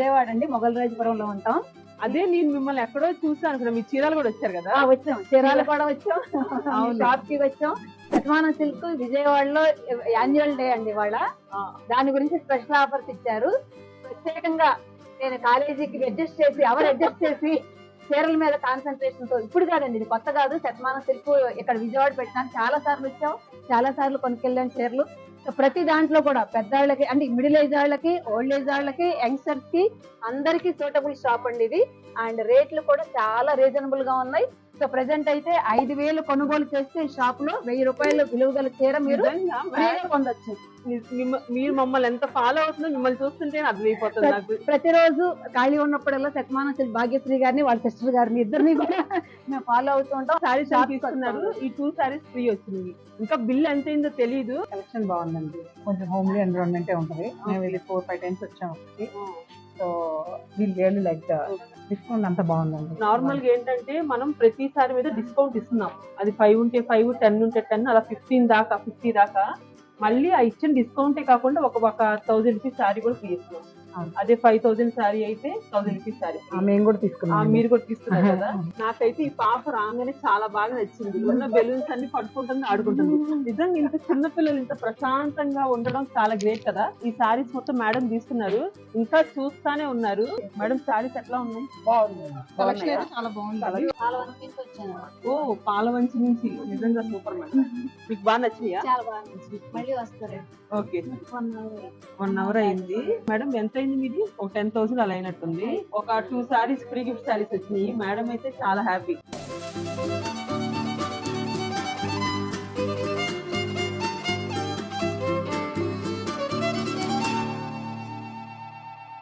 విజయవాడ అండి, మొగల్రాజపురంలో ఉంటాం. అదే నేను మిమ్మల్ని ఎక్కడో చూసాను అనుకున్నా, మీ చీరాలు కూడా వచ్చారు కదా. వచ్చాం, చీరాలు కూడా వచ్చాం, షాప్ కి వచ్చాం. శతమానం సిల్క్ విజయవాడలో యాన్యువల్ డే అండి ఇవాళ. దాని గురించి స్పెషల్ ఆఫర్స్ ఇచ్చారు. ప్రత్యేకంగా నేను కాలేజీకి అడ్జస్ట్ చేసి చీరల మీద కాన్సన్ట్రేషన్ తో, ఇప్పుడు కాదండి, ఇది కొత్త కాదు. శతమానం సిల్క్ ఇక్కడ విజయవాడ పెట్టినాను, చాలా సార్లు వచ్చాం, చాలా సార్లు కొనుక్కెళ్ళాను చీరలు. ప్రతి దాంట్లో కూడా పెద్దవాళ్ళకి అంటే మిడిల్ ఏజ్ వాళ్ళకి, ఓల్డ్ ఏజ్ వాళ్ళకి, యంగ్స్టర్స్ కి అందరికి సూటబుల్ షాప్ అండి ఇది. అండ్ రేట్లు కూడా చాలా రీజనబుల్ గా ఉన్నాయి. సో ప్రెసెంట్ అయితే 5,000 కొనుగోలు చేస్తే ఈ షాప్ లో 1,000 రూపాయలు విలువ గల చీర మీరు పొందొచ్చు. మీరు మమ్మల్ని ఎంత ఫాలో అవుతుందో మిమ్మల్ని చూస్తుంటే అర్థమైపోతుంది నాకు. ప్రతిరోజు ఖాళీ ఉన్నప్పుడల్లా శతమానం సిల్క్ భాగ్యశ్రీ గారిని, వాళ్ళ సిస్టర్ గారిని, ఇద్దరిని కూడా మేము ఫాలో అవుతూ ఉంటాం. సారీస్ తీసుకున్నారు, ఈ 2 సారీస్ ఫ్రీ వచ్చింది. ఇంకా బిల్ ఎంత అయిందో తెలియదు. కలెక్షన్ బాగుందండి, కొంచెం హోమ్లీ ఎన్విరాన్మెంట్ ఉంటుంది. మేము వెళ్ళి 4-5 టైమ్స్ వచ్చాము. So we'll really like discount అంతా బాగుందండి. నార్మల్ గా ఏంటంటే మనం ప్రతిసారి మీద డిస్కౌంట్ ఇస్తున్నాం. అది 5 ఉంటే 5, 10 ఉంటే 10, అలా 15 దాకా, 50 దాకా. మళ్ళీ ఆ ఇచ్చిన డిస్కౌంటే కాకుండా ఒక 1,000 రూపీస్ సారీ కూడా ఫ్రీ ఇస్తున్నాం. అదే 5,000 సారీ అయితే 1,000 రూపీస్ సారీ మేము కూడా తీసుకున్నాం. మీరు కూడా తీసుకున్నారు కదా. నాకైతే ఈ పాప రాగానే చాలా బాగా నచ్చింది. ఉన్న బెలూన్స్ అన్ని పట్టుకుంటుంది, ఆడుకుంటుంది. నిజంగా ఇంత చిన్న పిల్లలు ఇంత ప్రశాంతంగా ఉండడం చాలా గ్రేట్ కదా. ఈ సారీస్ మొత్తం మేడం తీసుకున్నారు, ఇంకా చూస్తానే ఉన్నారు. మేడం సారీస్ ఎట్లా ఉన్నాయి? చాలా బాగుంది. ఓ, పాలవంచి నుంచి. నిజంగా సూపర్ మేడం. మీకు బాగా నచ్చినాయా? మళ్ళీ వస్తారు. ఓకే, 1 అవర్ అయింది. మేడం ఎంత అయింది మీది? ఒక 10,000 అలా అయినట్టుంది. ఒక 2 సారీస్ ఫ్రీ గిఫ్ట్ సారీస్ వచ్చినాయి. మేడం అయితే చాలా హ్యాపీ.